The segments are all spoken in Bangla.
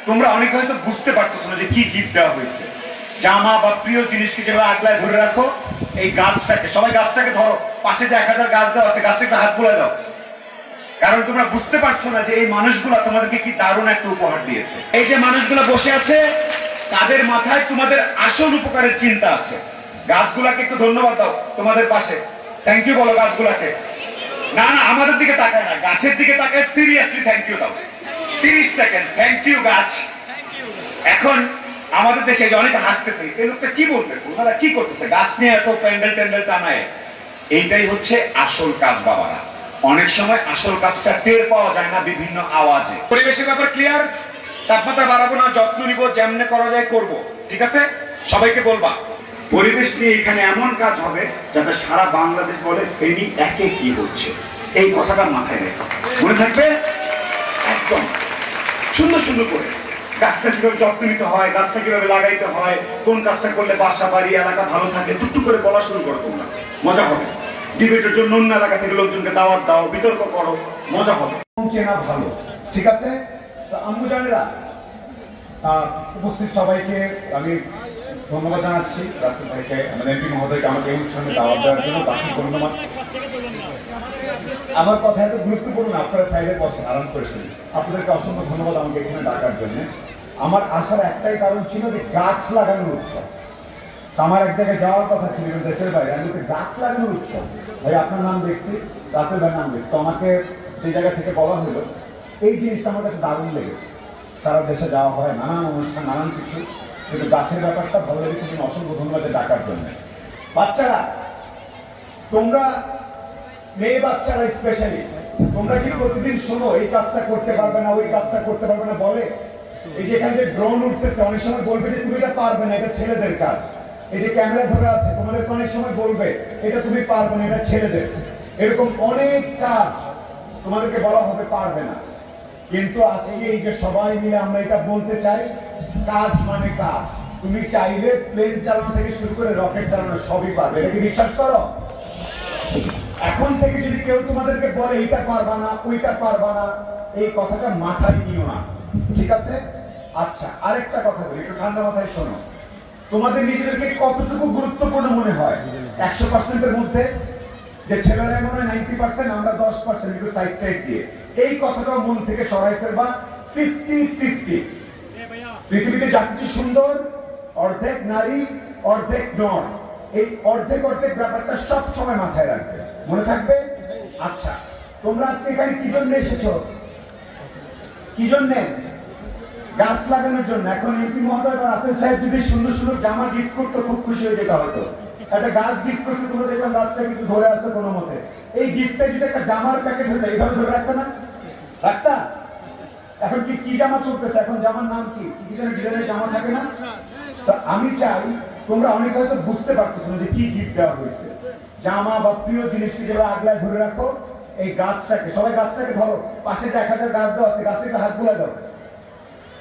তোমরা অনেকে হয়তো বুঝতে পারতেছো না যে কি গিফট দেওয়া হয়েছে। জামা বা প্রিয় জিনিসকে যেভাবে আগলায় ধরে রাখো, এই গাছটাকে, সবাই গাছটাকে ধরো, পাশে যে 1000 গাছ দেওয়া আছে, গাছটা একটা হাত বুলাই দাও। কারণ তোমরা বুঝতে পারছো না যে এই মানুষগুলা তোমাদেরকে কি দারুণ একটা উপহার দিয়েছে। এই যে মানুষগুলা বসে আছে, তাদের মাথায় তোমাদের আসল উপকারের চিন্তা আছে। গাছগুলাকে একটু ধন্যবাদ দাও তোমাদের পাশে, থ্যাংক ইউ বলো গাছগুলাকে। না না, আমাদের দিকে তাকায় না, গাছের দিকে তাকায়, সিরিয়াসলি থ্যাংক ইউ দাও। 30 সেকেন্ড থ্যাংক ইউ গাছ। এখন আমাদের দেশে যে অনেকে হাসতেছে, এই লোকটা কি বলতেছে, ওনারা কি করতেছে, গাছ নিয়ে এত প্যান্ডেল ট্যান্ডেল টানায়। এইটাই হচ্ছে আসল কাজ বাবারা। অনেক সময় আসল কাজটা টের পাওয়া যায় না বিভিন্ন আওয়াজে। পরিবেশের ব্যাপার ক্লিয়ার, তাপমাত্রা বাড়াবো না, যত্ন নিব, যেমনে করা যায় করব, ঠিক আছে? সবাইকে বলবা পরিবেশ নিয়ে এখানে এমন কাজ হবে যাতে সারা বাংলাদেশ বলে ফেনী একে কি হচ্ছে। এই কথাটা মাথায় রেখো, মনে থাকবে একদম। সুন্দর সুন্দর করে গাছটা কিভাবে যত্ন নিতে হয়, গাছটা কিভাবে লাগাইতে হয়, কোন কাজটা করলে বাসা বাড়ি এলাকা ভালো থাকে, টুকটুক করে বলা শুরু করো। তোমরা মজা হবে। ডিবেটের জন্য অন্য এলাকা থেকে লোকজনকে দাওয়াত দাও, বিতর্ক করো, মজা হবে। চেনা ভালো, ঠিক আছে? আম্মু জানেরা, উপস্থিত সবাইকে আমি ধন্যবাদ জানাচ্ছি। রাসেল ভাইকে, আমাদের এমপি মহোদয়কে আমাকে এই অনুষ্ঠানে দাওয়াত দেওয়ার জন্য। বাকি ধন্যবাদ। আমার কথা এত গুরুত্বপূর্ণ, আপনারা সাইডে বসেন, আরাম করে শুনুন। আপনাদেরকে অসংখ্য ধন্যবাদ আমাকে এখানে ডাকার জন্য। আমার আসার একটাই কারণ ছিল যে গাছ লাগানোর উৎসব। আমার এক জায়গায় যাওয়ার কথা ছিল দেশের বাইরে, আমি বলতে গাছ লাগানোর উৎসব। ভাই আপনার নাম দেখছি, রাসেল ভাইয়ের নাম দেখছি, তো আমাকে যে জায়গা থেকে বলা হলো, এই জিনিসটা আমার কাছে দারুণ লেগেছে। সারা দেশে যাওয়া হয়, নানান অনুষ্ঠান, নানান কিছু, কিন্তু গাছের ব্যাপারটা ভালো লেগেছে। জন্য অসংখ্য ধন্যবাদ ডাকার জন্য। বাচ্চারা, তোমরা মেয়ে বাচ্চারা স্পেশালি, তোমরা কি প্রতিদিন শোনো এই কাজটা করতে পারবে না, ওই কাজটা করতে পারবে না বলে? এই যে এখানে যে ড্রোন উঠতেছে, অনেক সময় বলবে যে তুমি এটা পারবে না, এটা ছেলেদের কাজ। এই যে ক্যামেরা ধরে আছে, তোমাদের অনেক সময় বলবে এটা তুমি পারবে না, এটা ছেলেদের। এরকম অনেক কাজ তোমাদেরকে বলা হবে পারবে না। কিন্তু আজকে এই যে সবাই মিলে আমরা এটা বলতে চাই, কাজ মানে কাজ। তুমি চাইলে প্লেন চালানো থেকে শুরু করে রকেট চালানো সবই পারবে। এটা কি বিশ্বাস করো? এখন থেকে যদি কেউ তোমাদেরকে বলে এইটা পারবা না, ওইটা পারবা না, এই কথাটা মাথায় নিও না, ঠিক আছে? আচ্ছা, আরেকটা কথা বলি, একটু ঠান্ডা মাথায় শোনো। তোমাদের নিজেদেরকে কতটুকু গুরুত্বপূর্ণ মনে হয় 100%-এর মধ্যে? যে ছেলেরা মনে হয় 90%, আমরা 10%, একটু সাইড টাইড দিয়ে এই কথাটাও মন থেকে সরাই ফেলবা। 50-50। পৃথিবীতে যা কিছু সুন্দর, অর্ধেক নারী অর্ধেক নর, এই অর্ধেক অর্ধেক ব্যাপারটা সব সময় মাথায় রাখবে, মনে থাকবে? আচ্ছা, তোমরা আজকে এখানে কি জন্য এসেছো? কি জন্য? গাছ লাগানোর জন্য। এখন এমপি মহোদয় বা রাসেল সাহেব যদি সুন্দর সুন্দর জামা গিফট করতো, খুব খুশি হয়ে যেতে হয়তো। একটা গাছ গিফট করছে, তোমরা দেখলাম গাছটা কিন্তু ধরে আসছে কোনো মতে। এই গিফটে যদি একটা জামার প্যাকেট হতো, এইভাবে ধরে রাখতো না? রাখতা? এখন কি জামা চলতেছে? এখন জামার নাম কি কি যেন ডিজাইনের জামা থাকে না? আমি চাই, তোমরা অনেকে হয়তো বুঝতে পারতেছো না যে কি গিফট দেওয়া হয়েছে। জামা বা প্রিয় জিনিসকে যেভাবে আগলায় ধরে রাখো, এই গাছটাকে, সবাই গাছটাকে ধরো, পাশে যে 1000 গাছ দেওয়া আছে, গাছটাকে হাত বুলাই দাও।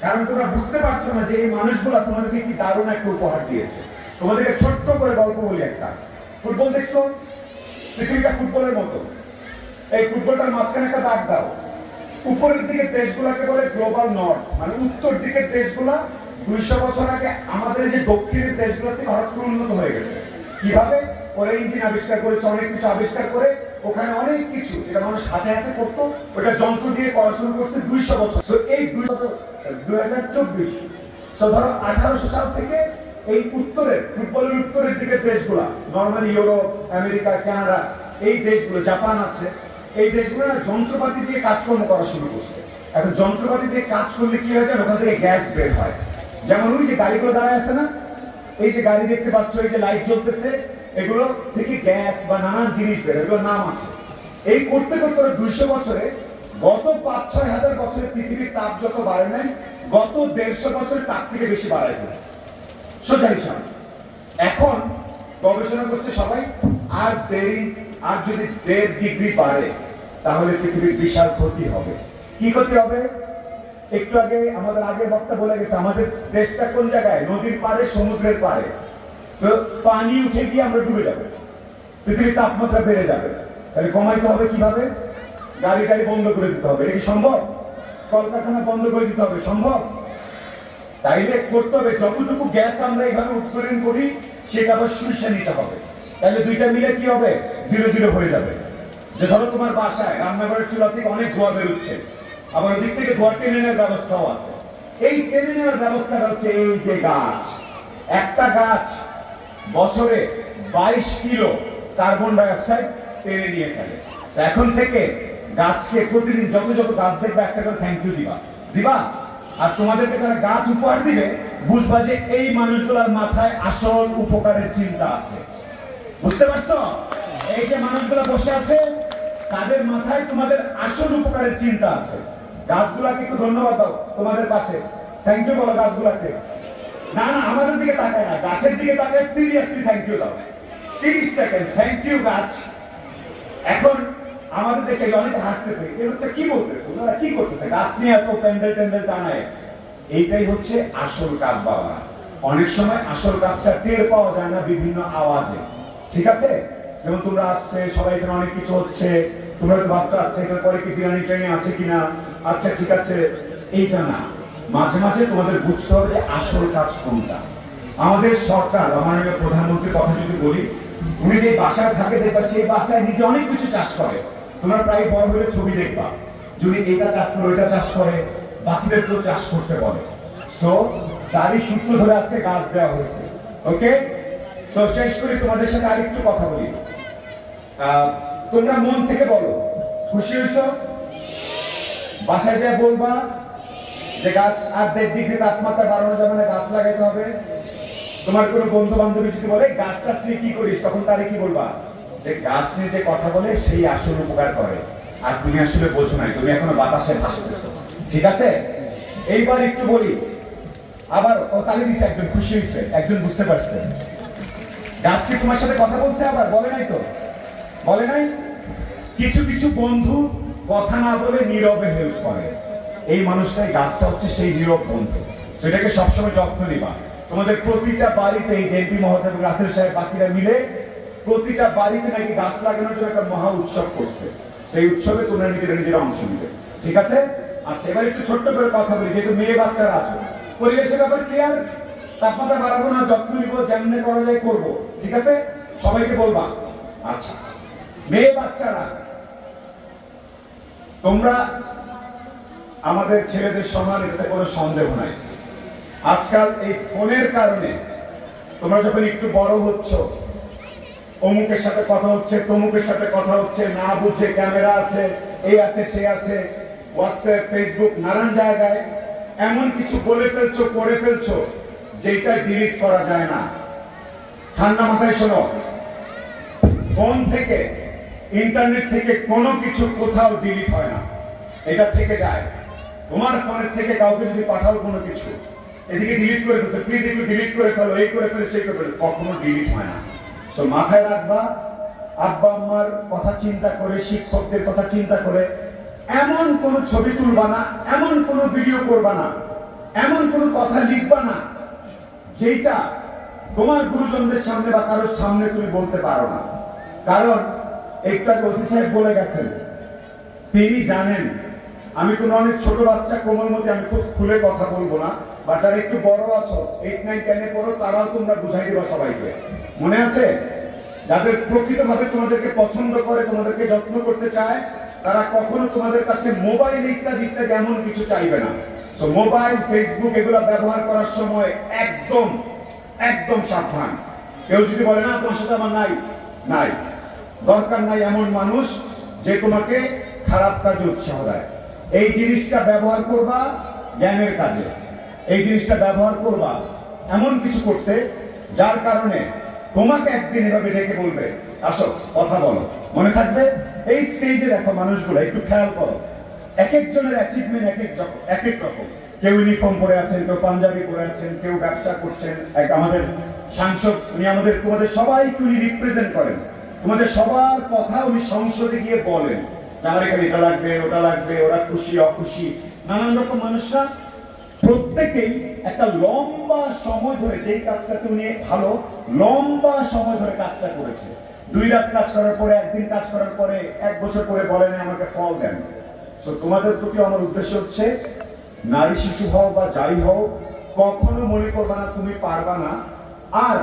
কারণ তোমরা বুঝতে পারছো না যে এই মানুষগুলা তোমাদেরকে কি দারুণ একটা উপহার দিয়েছে। তোমাদেরকে ছোট্ট করে গল্প বলি একটা। ফুটবল দেখছো? পৃথিবীটা ফুটবলের মতো। এই ফুটবলটার মাঝখানে একটা দাগ দাও। উপরের দিকের দেশগুলাকে বলে গ্লোবাল নর্থ, মানে উত্তর দিকের দেশগুলা 200 বছর আগে আমাদের যে দক্ষিণের দেশগুলো থেকে হঠাৎ করে উন্নত হয়ে গেছে। কিভাবে? ওরা ইঞ্জিন আবিষ্কার করেছে, অনেক কিছু আবিষ্কার করে, ওখানে অনেক কিছু যেটা মানুষ হাতে হাতে করতো, ওটা যন্ত্র দিয়ে করা শুরু করছে 200 বছর। এই 2024, ধরো 1800 সাল থেকে এই উত্তরের, ফুটবলের উত্তরের দিকের দেশগুলা, নরমালি ইউরোপ, আমেরিকা, কানাডা, এই দেশগুলো, জাপান আছে, এই দেশগুলো না যন্ত্রপাতি দিয়ে কাজকর্ম করা শুরু করছে। এখন যন্ত্রপাতি দিয়ে কাজ করলে কি হয় জানো? ওখান থেকে গ্যাস বের হয়। যেমন ওই যে গাড়িগুলো দাঁড়ায় আছে না, এই যে গাড়ি দেখতে পাচ্ছ, এই যে লাইট জ্বলতেছে, এগুলো থেকে গ্যাস বা নানান জিনিস বের হয়, এগুলোর নাম আছে। এই করতে করতে 200 বছরে, গত 5-6 হাজার বছরে পৃথিবীর তাপ যত বাড়ে নাই, গত 150 বছরে তার থেকে বেশি বাড়ায় ফেলছে, সোজা হিসাব। এখন গবেষণা করছে সবাই, আর যদি 1.5 ডিগ্রি বাড়ে, তাহলে পৃথিবীর বিশাল ক্ষতি হবে। কি ক্ষতি হবে? একটু আগে আমাদের আগের বক্তা বলে গেছে, আমাদের দেশটা কোন জায়গায়? নদীর পাড়ে, সমুদ্রের পাড়ে। পানি উঠে গিয়ে আমরা ডুবে যাবো, পৃথিবীর তাপমাত্রা বেড়ে যাবে। তাহলে কমাইতে হবে কিভাবে? গাড়ি বন্ধ করে দিতে হবে। এটা কি সম্ভব? কলকারখানা বন্ধ করে দিতে হবে, সম্ভব? তাইলে করতে হবে যতটুকু গ্যাস আমরা এইভাবে উৎপাদন করি সেটা আবার শুষে নিতে হবে, তাহলে দুইটা মিলে কি হবে, 0-0 হয়ে যাবে। যে ধরো তোমার বাসায় রান্নাঘরের চুলা থেকে অনেক ধোঁয়া বেরোচ্ছে, আবার ওদিক থেকে ধোঁয়া টেনে নেওয়ার ব্যবস্থাও আছে। এই টেনে নেওয়ার ব্যবস্থাটা হচ্ছে এই যে গাছ। একটা গাছ বছরে 22 কিলো কার্বন ডাই অক্সাইড টেনে নিয়ে ফেলে। এখন থেকে গাছকে প্রতিদিন যত যত গাছ দেখবে একটা করে থ্যাংক ইউ দিবা। আর তোমাদেরকে যারা গাছ উপহার দিবে বুঝবা যে এই মানুষগুলোর মাথায় আসল উপকারের চিন্তা আছে। বুঝতে পারছো? এই যে মানুষগুলো বসে আছে তাদের মাথায় তোমাদের আসল উপকারের চিন্তা আছে। গাছগুলাকে একটু ধন্যবাদ দাও, তোমাদের পাশে থ্যাংক ইউ বলো গাছগুলাকে। না না, আমাদের দিকে তাকায় না, গাছের দিকে তাকায় সিরিয়াসলি থ্যাংক ইউ দাও। 30 সেকেন্ড থ্যাংক ইউ গাছ। এখন আমাদের দেশে অনেকে হাসতেছে, এগুলোটা কি বলতেছে, ওনারা কি করতেছে, গাছ নিয়ে এত প্যান্ডেল টানায়। এইটাই হচ্ছে আসল কাজ বাবা। অনেক সময় আসল কাজটা টের পাওয়া যায় না বিভিন্ন আওয়াজে। ঠিক আছে, যেমন তোমরা আসছে, সবাই এখানে অনেক কিছু হচ্ছে, তোমরা তো ভাবছো আচ্ছা এটার পরে কি বিরিয়ানি ট্রেনে আছে কিনা, আচ্ছা ঠিক আছে, এইটা না। মাঝে মাঝে তোমাদের বুঝতে হবে যে আসল কাজ কোনটা। আমাদের সরকার, মাননীয় প্রধানমন্ত্রীর কথা যদি বলি, উনি যে বাসায় থাকে দেখবা সেই বাসায় নিজে অনেক কিছু চাষ করে। তোমরা প্রায় বড় হলে ছবি দেখবা, যদি এটা চাষ করে ওইটা চাষ করে, বাকিদের তো চাষ করতে বলে। সো তারই সূত্র ধরে আজকে গাছ দেওয়া হয়েছে। ওকে, সো শেষ করে তোমাদের সাথে আরেকটু কথা বলি। তোমরা মন থেকে বলো খুশি হয়েছো? বাসায় যা বলবা যে গাছ আর 1.5 ডিগ্রি তাপমাত্রা বাড়ানো যাবে না, গাছ লাগাইতে হবে। তোমার কোনো বন্ধু বান্ধবী যদি বলে গাছ টাছ নিয়ে কি করিস, তখন তারে কি বলবা যে গাছ নিয়ে যে কথা বলে সেই আসল উপকার করে, আর তুমি আসলে বোঝো নাই, তুমি এখনো বাতাসে ভাসতেছো। ঠিক আছে, এইবার একটু বলি। আবার ও তালি দিছে, একজন খুশি হয়েছে, একজন বুঝতে পারছে। গাছ কি তোমার সাথে কথা বলছে? আবার বলে নাই তো, বলে নাই। কিছু কিছু বন্ধু কথা না বলে নীরবে হেল্প করে, এই মানুষটাই, গাছটা হচ্ছে সেই নীরব বন্ধু। সেটাকে সবসময় যত্ন নিবা। তোমাদের প্রতিটা বাড়িতে এই জেপি মহোদয় এবং রাসেল সাহেব বাকিরা মিলে প্রতিটা বাড়িতে নাকি গাছ লাগানোর জন্য একটা মহা উৎসব করছে। সেই উৎসবে তোমরা নিজেরা অংশ নিবে। ঠিক আছে? আচ্ছা, এবার একটু ছোট্ট করে কথা বলি, যেহেতু মেয়ে বাচ্চারা আছো, পরিবেশের ব্যাপার ক্লিয়ার। তাপমাত্রা বাড়াবো না, যত্ন নিব, যেমনে করা যায় করবো। ঠিক আছে, সবাইকে বলবা। আচ্ছা, মেয়ে বাচ্চারা, তোমরা আমাদের ছেলেদের সমান, এটাতে কোনো সন্দেহ নাই। আজকাল এই ফোনের কারণে তোমরা যখন একটু বড় হচ্ছ, অমুকের সাথে কথা হচ্ছে, তমুকের সাথে কথা হচ্ছে, না বুঝে ক্যামেরা আছে, এই আছে সে আছে, হোয়াটসঅ্যাপ, ফেসবুক, নানান জায়গায় এমন কিছু বলে ফেলছো, করে ফেলছো, যেটা ডিলিট করা যায় না। ঠান্ডা মাথায় শোনো, ফোন থেকে, ইন্টারনেট থেকে কোনো কিছু কোথাও ডিলিট হয় না, এটা থেকে যায়। তোমার ফোনের থেকে কাউকে যদি পাঠাও কোনো কিছু, এদিকে ডিলিট করে ফেলছে, প্লিজ একটু ডিলিট করে ফেলো, এই করে ফেলে সেই করে ফেলো, কখনো ডিলিট হয় না। সো মাথায় রাখবা, আব্বা আম্মার কথা চিন্তা করে, শিক্ষকদের কথা চিন্তা করে এমন কোনো ছবি তুলবা না, এমন কোনো ভিডিও করবা না, এমন কোনো কথা লিখবা না যেটা তোমার গুরুজনদের সামনে বা কারোর সামনে তুমি বলতে পারো না। কারণ একটা ওসি সাহেব বলে গেছেন, তিনি জানেন আমি তোমরা অনেক ছোট বাচ্চা, কোমলমতি, আমি খুব খুলে কথা বলবো না, বা যারা একটু বড় আছো, 8, 9, 10 এ পড়ো, তারাও তোমরা বুঝাই দিবা সবাইকে। মনে আছে? যাদের প্রকৃতভাবে তোমাদেরকে পছন্দ করে, তোমাদেরকে যত্ন করতে চায়, তারা কখনো তোমাদের কাছে মোবাইল ইত্যাদি ইত্যাদি এমন কিছু চাইবে না। সো মোবাইল, ফেসবুক এগুলো ব্যবহার করার সময় একদম একদম সাবধান। কেউ যদি বলে না তোমার সাথে আমার নাই, দরকার নাই এমন মানুষ যে তোমাকে খারাপ কাজে উৎসাহ দেয়। এই জিনিসটা ব্যবহার করবা জ্ঞানের কাজে, এই জিনিসটা ব্যবহার করবা এমন কিছু করতে যার কারণে তোমাকে একদিন এভাবে ডেকে বলবে আসো কথা বলো, মনে থাকবে। এই স্টেজে দেখো মানুষগুলো, একটু খেয়াল করো, এক একজনের অ্যাচিভমেন্ট এক এক রকম। কেউ ইউনিফর্ম পরে আছেন, কেউ পাঞ্জাবি পরে আছেন, কেউ ব্যবসা করছেন। আমাদের সাংসদ, উনি তোমাদের সবাইকে উনি রিপ্রেজেন্ট করেন। তোমাদের সবার কথা উনি সংসদে গিয়ে বলেন, আমার এখানে এটা লাগবে, ওটা লাগবে, ওরা খুশি অখুশি, নানান রকম মানুষরা প্রত্যেকেই একটা লম্বা সময় ধরে, যেই কাজটাকে উনি ভালো লম্বা সময় ধরে কাজটা করেছে। 2 রাত কাজ করার পরে, 1 দিন কাজ করার পরে, 1 বছর পরে বলেন আমাকে ফল দেন। সো তোমাদের প্রতি আমার উদ্দেশ্য হচ্ছে, নারী শিশু হও বা যাই হও, কখনো মনে করবা না তুমি পারবা না, আর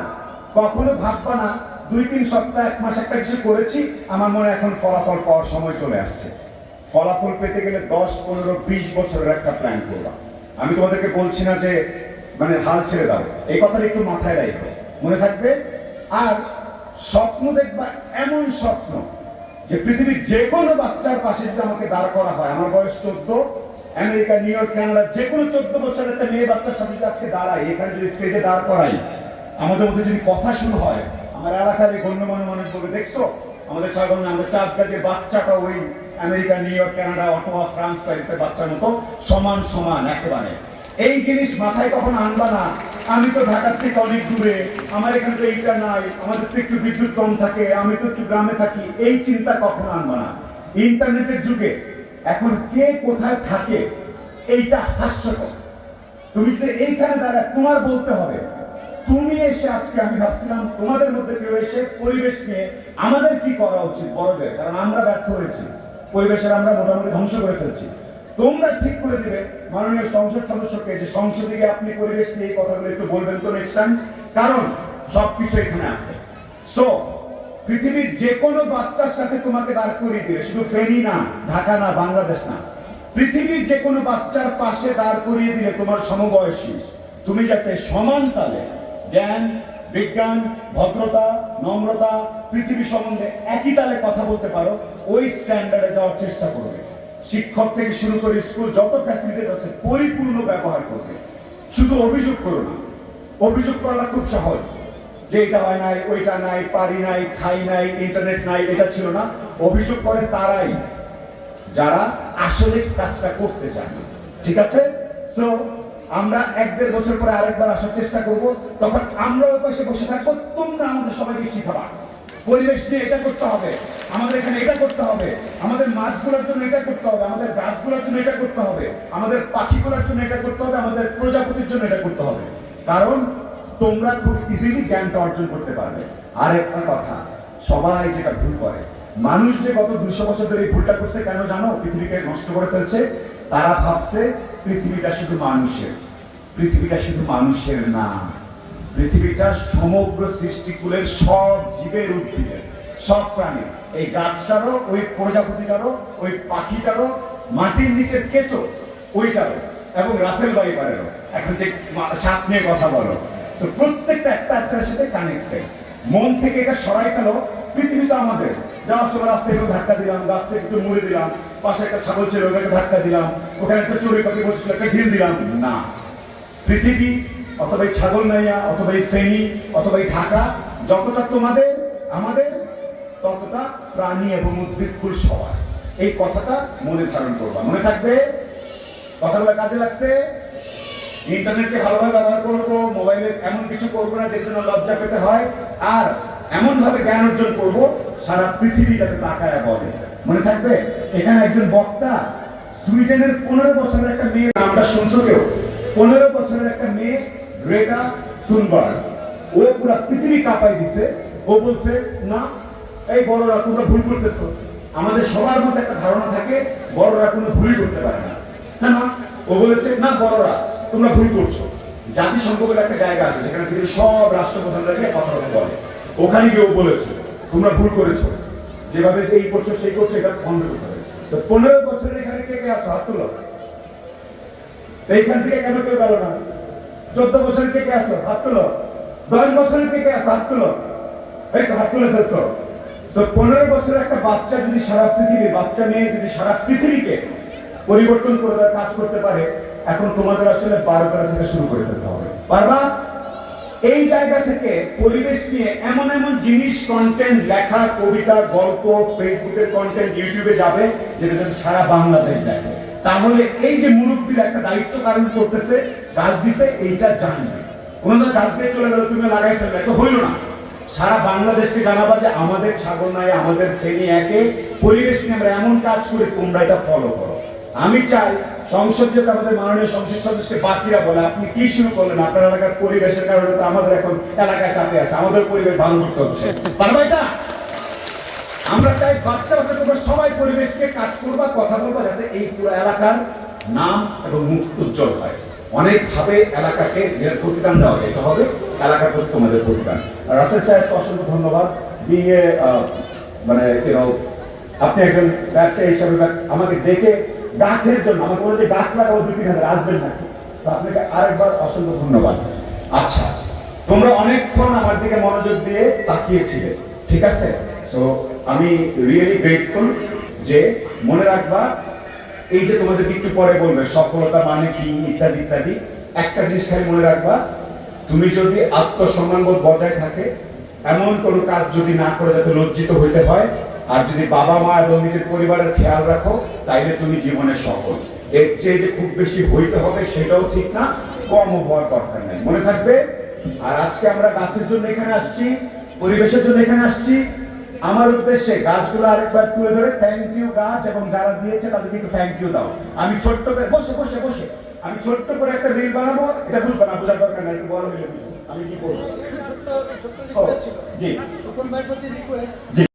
কখনো ভাববা না 2-3 সপ্তাহ 1 মাস একটা কিছু করেছি, আমার মনে এখন ফলাফল পাওয়ার সময় চলে আসছে। ফলাফল পেতে গেলে 10-15-20 বছরের একটা প্ল্যান করবা। আমি তোমাদেরকে বলছি না যে মানে হাল ছেড়ে দাও, এই কথাটা একটু মাথায় রাখো, মনে থাকবে। আর স্বপ্ন দেখবা, এমন স্বপ্ন যে পৃথিবীর যে কোনো বাচ্চার পাশে যদি আমাকে দাঁড় করা হয়, আমার বয়স 14, আমেরিকা, নিউ ইয়র্ক, কানাডা, যে কোনো 14 বছরের একটা মেয়ে বাচ্চার সাথে যদি আজকে দাঁড়াই, এখানে যদি স্টেজে দাঁড় করাই, আমাদের মধ্যে যদি কথা শুরু হয়, আমার এলাকার এই গণ্যমান্য মানুষ বলবে, দেখছো আমাদের ছাগল না, আমাদের 4 গাছের বাচ্চাটা ওই America, new York, Canada, Ottawa, France, প্যারিসের বাচ্চার মতো সমান সমান একেবারে। এই জিনিস মাথায় কখনো আনবা না, আমি তো ঢাকার থেকে অনেক দূরে, আমার এখানে তো এইটা নাই, আমাদের তো একটু বিদ্যুৎ কম থাকে, আমি তো একটু গ্রামে থাকি, এই চিন্তা কখনো আনবা না। ইন্টারনেটের যুগে এখন কে কোথায় থাকে এইটা হাস্যকর। তুমি যদি এইখানে দাঁড়ায়, তোমার বলতে হবে, তুমি এসে আজকে, আমি ভাবছিলাম তোমাদের মধ্যে কেউ এসে পরিবেশ নিয়ে আমাদের কি করা উচিত বড়দের, কারণ আমরা ব্যর্থ হয়েছি, পরিবেশের আমরা মোটামুটি ধ্বংস করে ফেলছি। তোমরা ঠিক করে দিবে মাননীয় সংসদ সদস্যকে যে সংসদে গিয়ে আপনি পরিবেশ নিয়ে এই কথাগুলো একটু বলবেন তো নেক্সট টাইম, কারণ সবকিছু এখানে আছে। সো পৃথিবীর যে কোনো বাচ্চার সাথে তোমাকে দাঁড় করিয়ে দিলে, শুধু ফেনী না, ঢাকা না, বাংলাদেশ না, পৃথিবীর যে কোনো বাচ্চার পাশে দাঁড় করিয়ে দিলে তোমার সমবয়সী, তুমি যাতে সমান তালে জ্ঞান, বিজ্ঞান, ভদ্রতা, নম্রতা, পৃথিবী সম্বন্ধে একই তালে কথা বলতে পারো, ওই স্ট্যান্ডার্ডে যাওয়ার চেষ্টা করবে। শিক্ষক থেকে শুরু করে স্কুল যত ফ্যাসিলিটিস আছে পরিপূর্ণ ব্যবহার করবে। শুধু অভিযোগ করো না, অভিযোগ করাটা খুব সহজ, যে এটা হয় নাই, ওইটা নাই, পারি নাই, খাই নাই, ইন্টারনেট নাই, এটা ছিল না। অভিযোগ করে তারাই যারা আসলে কাজটা করতে চায় না, ঠিক আছে? সো আমরা 1-1.5 বছর পরে আরেকবার আসার চেষ্টা করব, তখন আমরা ওই পাশে বসে থাকবো, তোমরা আমাদের সবাইকে শিখাবা পরিবেশ নিয়ে এটা করতে হবে, আমাদের এখানে এটা করতে হবে, আমাদের মাছগুলোর জন্য এটা করতে হবে, আমাদের গাছগুলোর জন্য এটা করতে হবে, আমাদের পাখিগুলোর জন্য এটা করতে হবে, আমাদের প্রজাপতির জন্য এটা করতে হবে, কারণ তোমরা খুব ইজিলি জ্ঞানটা অর্জন করতে পারবে। আর একটা কথা, সবাই যেটা ভুল করে, মানুষ যে গত 200 বছর ধরে এই ভুলটা করছে, কেন জানো? পৃথিবীকে নষ্ট করে ফেলছে। তারা ভাবছে পৃথিবীটা শুধু মানুষের, পৃথিবীটা শুধু মানুষের না, পৃথিবীটা সমগ্র সৃষ্টিকুলের সব জীবের, উদ্ভিদের, সব প্রাণীর, এই গাছটারও, ওই প্রজাপতিটারও, ওই পাখিটারও, মাটির নিচের কেঁচো ওইটারও, এবং রাসেল ভাইপারেরও। এখন যে সাপ নিয়ে কথা বলো, প্রত্যেকটা একটা একটার সাথে কানেক্টেড। মন থেকে এটা সরাই ফেলো, পৃথিবীটা আমাদের। যাওয়ার সময় রাস্তায় একটু ধাক্কা দিলাম, গাছ থেকে একটু মুড়ে দিলাম, পাশে একটা ছাগল ছিল ওটাকে ধাক্কা দিলাম, ওখানে একটা চড়ুই পাখি বসেছিল একটা ঢিল দিলাম না। পৃথিবী অথবা এই ছাগল নাইয়া, অথবা এই ফেনী, অথবা এই ঢাকা, যতটা তোমাদের আমাদের, ততটা প্রাণী এবং উদ্ভিদকুল সবার। এই কথাটা মনে ধারণ করবা, মনে থাকবে? কথাগুলো কাজে লাগছে? ইন্টারনেটকে ভালোভাবে ব্যবহার করবো, মোবাইলে এমন কিছু করবো না যের জন্য লজ্জা পেতে হয়, আর এমন ভাবে জ্ঞান অর্জন করবো সারা পৃথিবী যাতে তাকায় বলে, মনে থাকবে? এখানে একজন বক্তা সুইডেনের 15 বছরের একটা মেয়ে, নামটা শুনছো কেউ? 15 বছরের একটা মেয়ে, গ্রেটা থুনবার্গ, ও পুরো পৃথিবী কাঁপাই দিছে। ও বলছে, না এই বড়রা তোমরা ভুল করতেছো। আমাদের সবার মধ্যে একটা ধারণা থাকে বড়রা কোনো ভুলই করতে পারে না, না। ও বলেছে, না বড়রা তোমরা ভুল করছো। জাতিসংঘ বলে একটা জায়গা আছে যেখানে পৃথিবীর সব রাষ্ট্রপ্রধানরা কথা বলে, ওখানে গিয়ে ও বলেছে তোমরা ভুল করেছো, যেভাবে এই করছো সেই করছো, এটা বন্ধ করতে হবে। তো 15 বছরের এখানে কে কে আছো? হাত তুলো। এইখান থেকে কেন কেউ গেল না? 14 বছরের কে কে আছো? হাত তুলো। 10 বছরের কে কে আছো? হাত তুলো। এই তো হাত তুলে ফেলছো। 15 বছরের একটা বাচ্চা যদি সারা পৃথিবী, বাচ্চা মেয়ে যদি সারা পৃথিবীকে পরিবর্তন করে তার কাজ করতে পারে, এখন তোমাদের আসলে 12 থেকে শুরু করে ফেলতে হবে। পারবা? এই জায়গা থেকে পরিবেশ নিয়ে এমন এমন জিনিস, কন্টেন্ট, লেখা, কবিতা, গল্প, ফেসবুকের কন্টেন্ট ইউটিউবে যাবে যেটা যদি সারা বাংলাদেশ দেখে, তাহলে এই যে মুরব্বীরা একটা দায়িত্ব পালন করতেছে, গাছ দিছে, এইটা জানবে। ওনারা গাছ দিয়ে চলে গেল, তুমি লাগাই ফেলবে, তো হইল না। সারা বাংলাদেশকে জানাবা যে আমাদের ছাগল নাই, আমাদের ফেনী একে, পরিবেশ নিয়ে আমরা এমন কাজ করি, তোমরা এটা ফলো করো। আমি চাই সংসদ যেটা আমাদের মাননীয় সংসদ সদস্যকে বাকিরা বলে, আপনি কি শুরু করলেন? আপনার এলাকার পরিবেশের কারণে তো আমাদের এখন এলাকায় চাপে আছে, আমাদের পরিবেশ ভালো করতে হচ্ছে, পারবা এটা? আমরা চাই বাচ্চা বাচ্চা তোমরা সবাই পরিবেশকে কাজ করবা, কথা বলবা, যাতে এই পুরো এলাকার নাম এবং মুখ উজ্জ্বল হয়। অনেকভাবে এলাকাকে প্রতিদান দেওয়া যায়, এটা হবে এলাকার প্রতি তোমাদের প্রতিদান। আর রাসেল সাহেবকে অসংখ্য ধন্যবাদ। বিয়ে মানে আপনি একজন ব্যবসায়ী হিসাবে আমাকে দেখে গাছের জন্য আমাকে বলে যে গাছ লাগাবো 2-3 হাজার, আসবেন নাকি? তো আপনাকে আরেকবার অসংখ্য ধন্যবাদ। আচ্ছা, তোমরা অনেকক্ষণ আমার দিকে মনোযোগ দিয়ে তাকিয়েছিলে, ঠিক আছে? সো আমি রিয়েলি গ্রেটফুল যে মনে রাখবা, এই যে তোমাদেরকে একটু পরে বলবে সফলতা মানে কি ইত্যাদি ইত্যাদি, একটা জিনিস খালি মনে রাখবা, তুমি যদি আত্মসম্মানবোধ বজায় থাকে, এমন কোনো কাজ যদি না করে যাতে লজ্জিত হইতে হয়, আর যদি বাবা মা এবং নিজের পরিবারের খেয়াল রাখো, তাইলে তুমি জীবনে সফল। এর চেয়ে যে খুব বেশি হইতে হবে সেটাও ঠিক না, কম হওয়ার দরকার নাই, মনে থাকবে। আর আজকে আমরা গাছের জন্য এখানে আসছি, পরিবেশের জন্য এখানে আসছি। আমার উদ্দেশ্যে গাছগুলো আরেকবার তুলে ধরে থ্যাংক ইউ গাছ, এবং যারা দিয়েছে তাদেরকে একটু থ্যাংক ইউ দাও। আমি ছোট্ট করে বসে বসে বসে আমি ছোট্ট করে একটা রিল বানাবো, এটা বুঝবো না, বোঝার দরকার নাই, একটু বড় হলে বুঝবো আমি কি করবো। জি, জি।